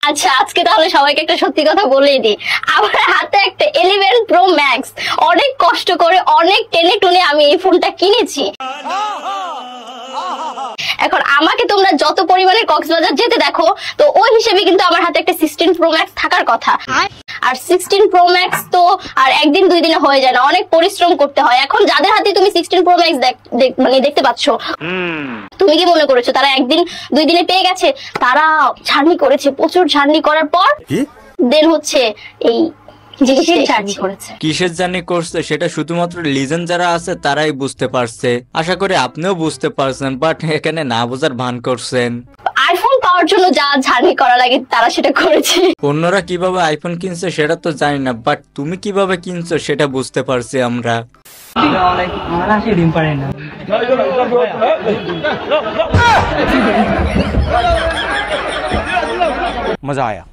আচ্ছা আজকে তাহলে সবাইকে একটা সত্যি কথা বলেই দিই, আমার হাতে একটা 11 Pro Max, অনেক কষ্ট করে অনেক টেনে টুনে আমি এই ফোনটা কিনেছি। এখন আমাকে তোমরা যত পরিমাণে কক্সবাজার যেতে দেখো, তো ওই হিসেবে কিন্তু আমার হাতে একটা 16 Pro Max থাকার কথা। আর 16 Pro Max তো আর একদিন দুই দিনে হয়ে যায় না, অনেক পরিশ্রম করতে হয়। এখন যাদের হাতে তুমি 16 Pro Max মানে দেখতে পাচ্ছ, তুমি কি মনে করেছো তারা একদিন দুই দিনে পেয়ে গেছে? তারা জার্নি করেছে, প্রচুর জার্নি করার পর দেন হচ্ছে এই কিসের জার্নি করছে সেটা শুধুমাত্র লিজেন্ড যারা আছে তারাই বুঝতে পারছে। আশা করি আপনিও বুঝতে পারছেন, বাট এখানে না বোঝার ভান করছেন। আইফোন পাওয়ার জন্য যা জার্নি করা লাগে তারা সেটা করেছে। অন্যরা কিভাবে আইফোন কিনছে সেটা তো জানি না, বাট তুমি কিভাবে কিনছো সেটা বুঝতে পারছি আমরা। মজা আয়া।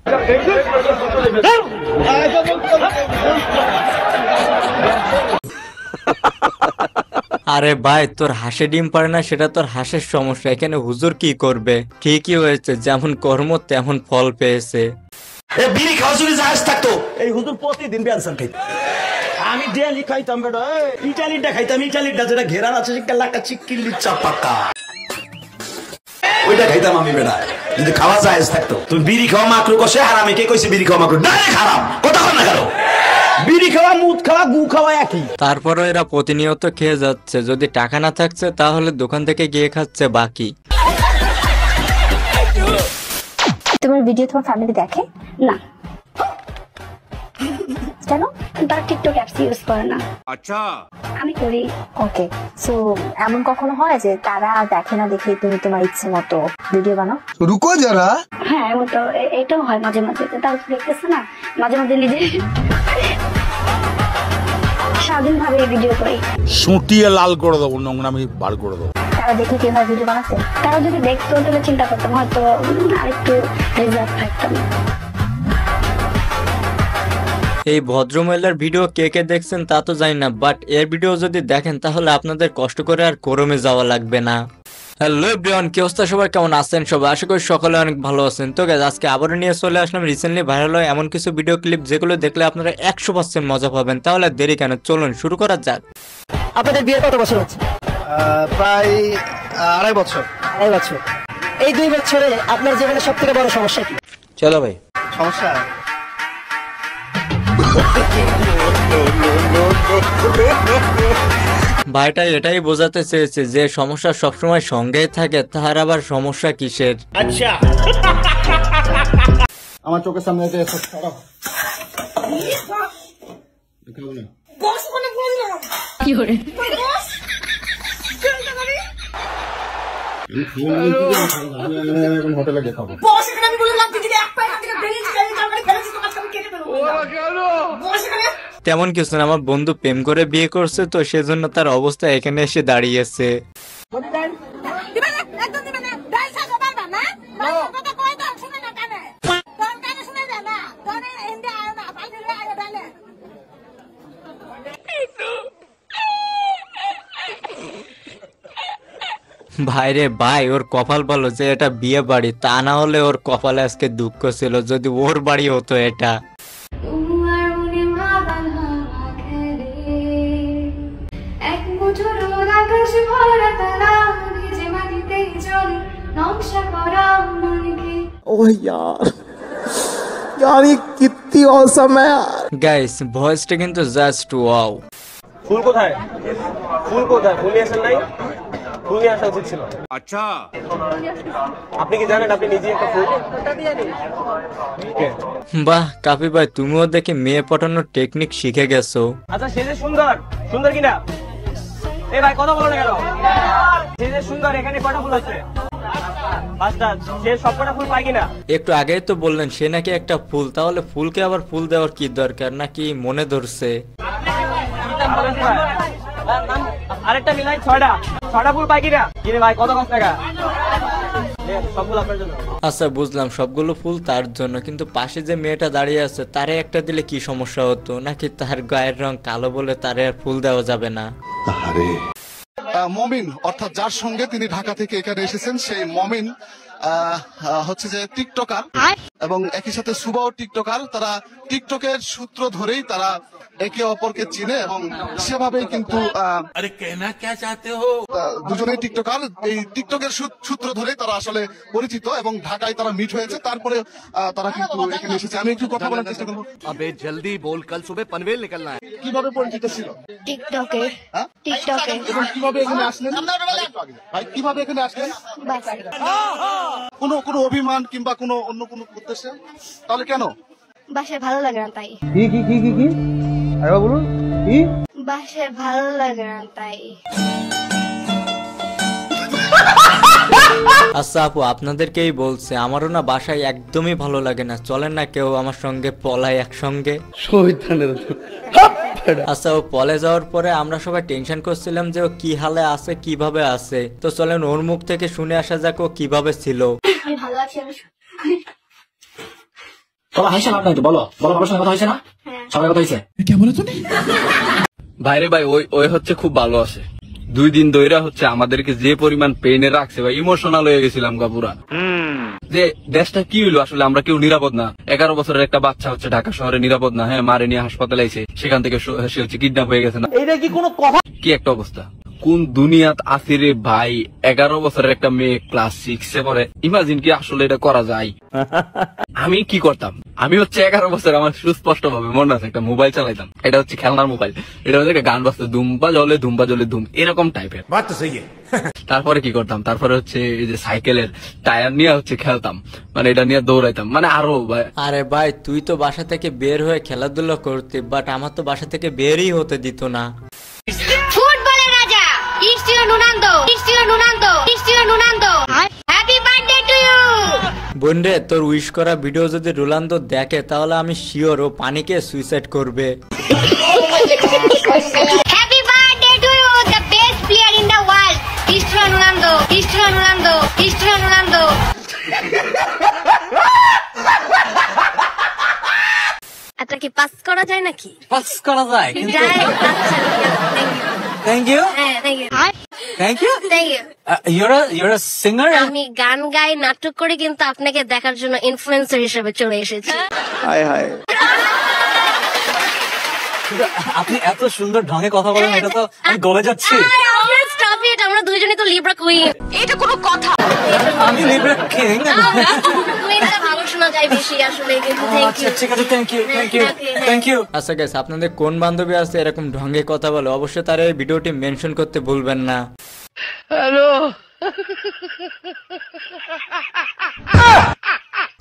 আরে ভাই, তোর হাঁসে ডিম পারে না সেটা তোর হাঁসের সমস্যা, এখানে হুজুর কি করবে? ঠিকই হয়েছে, যেমন কর্ম তেমন ফল পেয়েছে। বিড়ি খাওয়া যদি জাহাজ থাকতো এই হুজুর প্রতিদিন বেনসান খাইতো। আমি ডেলি খাইতাম বেটা, ইটালিটা খাইতাম, ইটালিটা যেটা ঘেরান আছে সেটা লাকা চিক্কিলি চাপাকা, ওইটা খাইতাম আমি বেটা যদি খাওয়া জায়েজ থাকতো। তুমি বিড়ি খাওয়া মাকরু কষে হারামে, কে কইছে বিড়ি খাওয়া মাকরু? ডাইরেক্ট হারাম, কথা বল না কেন? বিড়ি খাওয়া, মুদ খাওয়া, গু খাওয়া একই। তারপরও এরা প্রতিনিয়ত খেয়ে যাচ্ছে, যদি টাকা না থাকছে তাহলে দোকান থেকে গিয়ে খাচ্ছে বাকি। তোমার ভিডিও তোমার ফ্যামিলি দেখে না। কেন? তারা টিকটক অ্যাপস ইউজ করে না। আচ্ছা, আমি করি। ওকে, সো এমন কখনো হয় যে তারা দেখে না দেখে তুমি তোমার ইচ্ছে মতো ভিডিও বানাও? রুকো যারা। হ্যাঁ এমন তো, এটাও হয় মাঝে মাঝে। তারা দেখতেছে না, মাঝে মাঝে নিজে স্বাধীনভাবে ভিডিও করি। সুটিয়ে লাল করে দেবো, নোংরামি বার করে দেবো। তারা দেখে কিভাবে ভিডিও বানাচ্ছে? তারা যদি দেখতো তাহলে চিন্তা করতাম, হয়তো আরেকটু রিজার্ভ থাকতাম। এই ভদ্রমহিলার ভিডিও কে কে দেখছেন তা তো জানি না, বাট এর ভিডিও যদি দেখেন তাহলে আপনাদের কষ্ট করে আর কোরমে যাওয়া লাগবে না। হ্যালো এভরিওয়ান, কি অবস্থা সবাই, কেমন আছেন সবাই? আশা করি সকলে অনেক ভালো আছেন। তো গাইস, আজকে আবারও নিয়ে চলে আসলাম রিসেন্টলি ভাইরাল হয় এমন কিছু ভিডিও ক্লিপ যেগুলো দেখলে আপনারা 100% মজা পাবেন। তাহলে দেরি কেন, চলুন শুরু করা যাক। আপনাদের বিয়ের কত বছর হচ্ছে? প্রায় 2.5 বছর। 2.5 বছর। এই 2 বছরে আপনার জীবনে সবথেকে বড় সমস্যা কি? চলো ভাই। সমস্যা ভাইটা এটাই বোঝাতে চেয়েছে যে সমস্যা সবসময় সঙ্গেই থাকে, তার আবার সমস্যা কিসের? আচ্ছা, আমার চোখের সামনে কি করে হোটেলে গিয়ে খাবো। তেমন কিছু না, আমার বন্ধু প্রেম করে বিয়ে করছে তো সেজন্য তার অবস্থা এখানে এসে দাঁড়িয়েছে। ভাইরে ভাই, ওর কপাল ভালো যে এটা বিয়ে বাড়ি, তা না হলে ওর কপালে আজকে দুঃখ ছিল যদি ওর বাড়ি হতো এটা। ओह यार, यार ये कितनी औसम है यार। গাইস, ভয়েসটা কিন্তু জাস্ট ওয়াও। ফুল কোথায়? ফুল কোথায়? ফুল নিয়ে আসেন নাই? ফুল নিয়ে আসা উচিত ছিল। আচ্ছা, আপনি কি জানেন আপনি নিজে একটা ফুল? বাহ কাপি ভাই, তুমিও দেখে মেয়ে পটানোর টেকনিক শিখে গেছো। আচ্ছা, সে যে সুন্দর, সুন্দর কিনা? এই ভাই কথা বলো না কেন? সে যে সুন্দর, এখানে কটা ফুল আছে? 5টা। সে সবকটা ফুল পায় কিনা? একটু আগেই তো বললেন সে নাকি একটা ফুল, তাহলে ফুলকে আবার ফুল দেওয়ার কি দরকার, নাকি মনে ধরছে? আরেকটা মিলাই 6টা। 6টা ফুল পাই কিনা? কিনে ভাই কত টাকা? সবগুলো আপনার জন্য। আচ্ছা বুঝলাম, সবগুলো ফুল তার জন্য, কিন্তু পাশে যে মেয়েটা দাঁড়িয়ে আছে তারে একটা দিলে কি সমস্যা হতো? নাকি তার গায়ের রং কালো বলে তারে আর ফুল দেওয়া যাবে না? মমিন অর্থাৎ যার সঙ্গে তিনি ঢাকা থেকে এখানে এসেছেন সেই মমিন হচ্ছে যে টিকটকার এবং একই সাথে সুবাও টিকটকার। তারা টিকটকের সূত্র ধরেই তারা একে অপরকে চিনে এবং সেভাবেই কিন্তু দুজনেই টিকটকার। এই টিকটকের সূত্র ধরেই তারা আসলে পরিচিত এবং ঢাকায় তারা মিট হয়েছে, তারপরে তারা কিন্তু এখানে এসেছে। আমি একটু কথা বলার চেষ্টা করবো। अबे जल्दी बोल, कल सुबह पनवेल निकलना है। কিভাবে পরিচিত ছিল? টিকটকে। হ্যাঁ? টিকটকে। এবং কিভাবে এখানে আসলেন? ভাই কিভাবে এখানে আসলেন? বাসে। কোনো অভিমান কিংবা কোনো অন্য কোনো উদ্দেশ্যে? তাহলে কেন? বাসায় ভালো লাগে না তাই। কি আরে বলুন কি? বাসায় ভালো লাগে না তাই। আচ্ছা আপু, আপনাদেরকেই বলছে, আমারও না বাসায় একদমই ভালো লাগে না। চলেন না কেউ আমার সঙ্গে পলায় একসঙ্গে। আচ্ছা, ও পলে যাওয়ার পরে আমরা সবাই টেনশন করছিলাম যে ও কি হালে আছে, কিভাবে আছে। তো চলেন ওর মুখ থেকে শুনে আসা যাক ও কিভাবে ছিল। আমি ভালো আছি। বলো হাসছে না আপনার, বলো বলো বাবার সঙ্গে কথা হয়েছে না? সবাই কথা হয়েছে? ভাইরে ভাই, ওই হচ্ছে খুব ভালো আছে। 2 দিন ধরে হচ্ছে আমাদেরকে যে পরিমাণ পেইনে রাখছে ভাই, ইমোশনাল হয়ে গেছিলাম পুরা। যে দেশটা কি হইলো আসলে, আমরা কেউ নিরাপদ না। 11 বছরের একটা বাচ্চা হচ্ছে ঢাকা শহরে নিরাপদ না। হ্যাঁ, মারে নিয়ে হাসপাতালে আইছে, সেখান থেকে সে হচ্ছে কিডন্যাপ হয়ে গেছে না। এইটা কি কোনো কথা? কি একটা অবস্থা, কোন দুনিয়াত আছি রে ভাই। 11 বছরের একটা মেয়ে ক্লাস 6-এ পড়ে। ইমাজিন কি আসলে এটা করা যায়? আমি কি করতাম, আমি হচ্ছে 11 বছর, আমার সুস্পষ্ট ভাবে মনে আছে, একটা মোবাইল চালাইতাম। এটা হচ্ছে খেলনার মোবাইল। এটা হচ্ছে একটা গান বাজতো, ধুম্পা জলে ধুম, এরকম টাইপের। তারপরে কি করতাম, তারপরে হচ্ছে এই যে সাইকেলের টায়ার নিয়ে হচ্ছে খেলতাম, মানে এটা নিয়ে দৌড়াইতাম, মানে আরো ভাই। আরে ভাই, তুই তো বাসা থেকে বের হয়ে খেলাধুলা করতে, বাট আমার তো বাসা থেকে বেরই হতে দিত না। ফুটবলের রাজা Cristiano Ronaldo happy birthday to you. বোনরে, তোর উইশ করা ভিডিও যদি রোনালদো দেখে তাহলে আমি শিওর ও পানিকে সুইসাইড করবে। Happy birthday to you, the best player in the world Cristiano Ronaldo. এটা কি পাস করা যায় নাকি? পাস করা যায় কিন্তু। Thank you. Thank you. You're a singer. আমি গান গাই, নাটক করে, কিন্তু আপনাকে দেখার জন্য ইনফ্লুয়েন্সার হিসেবে চলে এসেছি। हाय हाय আপনি এত সুন্দর ঢঙে কথা বলেন, এটা তো আমি গলে যাচ্ছি। আমরা দুইজনই তো লিব্রা কুইন। এটা কোনো কথা? আমি লিব্রা কিং। কুইনটা ভালো শোনা যায় বেশি আসলে, কিন্তু থ্যাংক ইউ। ঠিক আছে, থ্যাংক ইউ। আচ্ছা গাইস, আপনাদের কোন বান্ধবী আছে এরকম ঢঙ্গে কথা বলে? অবশ্যই তার এই ভিডিওটি মেনশন করতে ভুলবেন না। হ্যালো,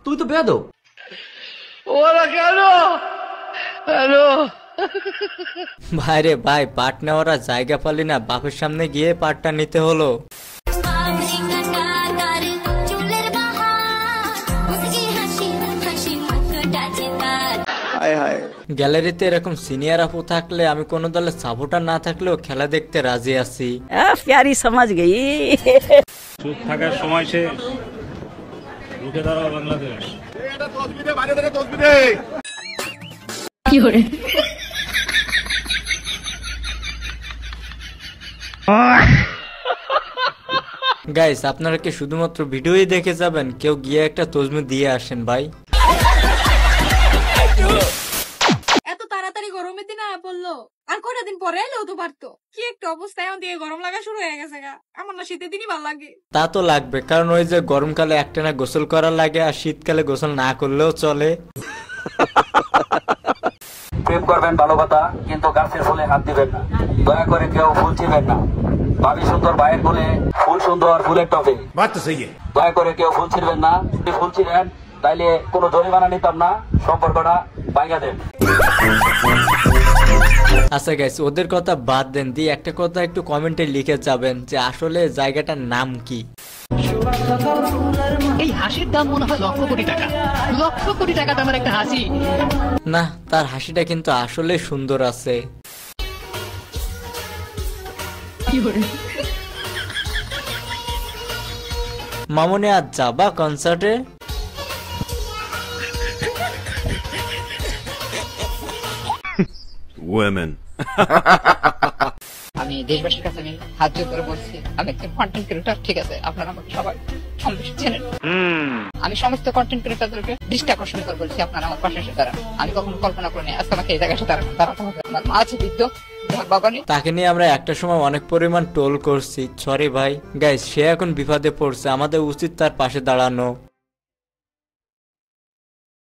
তুই তো বেয়াদব। ওরা কেন? হ্যালো ভাইরে ভাই, পাট নেওয়ারা জায়গা পালি না, বাপের সামনে গিয়ে পাটটা নিতে হলো। हाय हाय গ্যালারিতে এরকম সিনিয়র আপু থাকলে আমি কোনো দলের সাপোর্টার না থাকলেও খেলা দেখতে রাজি আছি। প্যারি সমাজ গই। চুপ থাকার সময় সে রুখে দাঁড়াও বাংলাদেশ। এটা তসবিরে বাইরে থেকে তসবিরে কি করে? গাইস, আপনারা কি শুধুমাত্র ভিডিওই দেখে যাবেন? কেউ গিয়ে একটা তসবি দিয়ে আসেন ভাই। এত তাড়াতাড়ি গরমের দিন আয়া পড়লো, আর কয়টা দিন পরে এলেও তো পারতো। কি একটা অবস্থা, এখন দিয়ে গরম লাগা শুরু হয়ে গেছে গা। আমার না শীতের দিনই ভালো লাগে। তা তো লাগবে, কারণ ওই যে গরমকালে একটানা গোসল করা লাগে আর শীতকালে গোসল না করলেও চলে। প্রেম করবেন ভালো কথা, কিন্তু গাছের ফুলে হাত দিবেন না। দয়া করে কেউ ফুল ছিবেন না। ভাবি সুন্দর, ভাইয়ের বলে ফুল সুন্দর, ফুলের টপে। দয়া করে কেউ ফুল ছিড়বেন না। যদি ফুল ছিলেন তাইলে কোনো জরিমানা নিতাম না, সম্পর্কটা ভাঙা দেন। আচ্ছা গাইস, ওদের কথা বাদ দেন, দিয়ে একটা কথা একটু কমেন্টে লিখে যাবেন যে আসলে জায়গাটার নাম কি। এই হাসির দাম মনে হয় লক্ষ কোটি টাকা। লক্ষ কোটি টাকা দামের একটা হাসি। না, তার হাসিটা কিন্তু আসলে সুন্দর আছে। মামুনি, আজ যাবা কনসার্টে? Women. আমি আমি দেশবাসীর কাছে আমি হাত জোর করে বলছি, আমি একজন কন্টেন্ট ক্রিয়েটর, ঠিক আছে, আপনারা আমাকে সবাই কম বেশি চেনেন। আমি সমস্ত কন্টেন্ট ক্রিয়েটরদেরকে দৃষ্টি আকর্ষণ করে বলছি আপনারা আমার পাশে এসে দাঁড়ান। আমি কখনো কল্পনা করিনি আজকে আমাকে এই জায়গায় এসে দাঁড়াতে হবে। আমার মা আছে বৃদ্ধ, তাকে নিয়ে আমরা একটা সময় অনেক পরিমাণ টোল করছি, সরি ভাই। গাইস, সে এখন বিপদে পড়ছে, আমাদের উচিত তার পাশে দাঁড়ানো।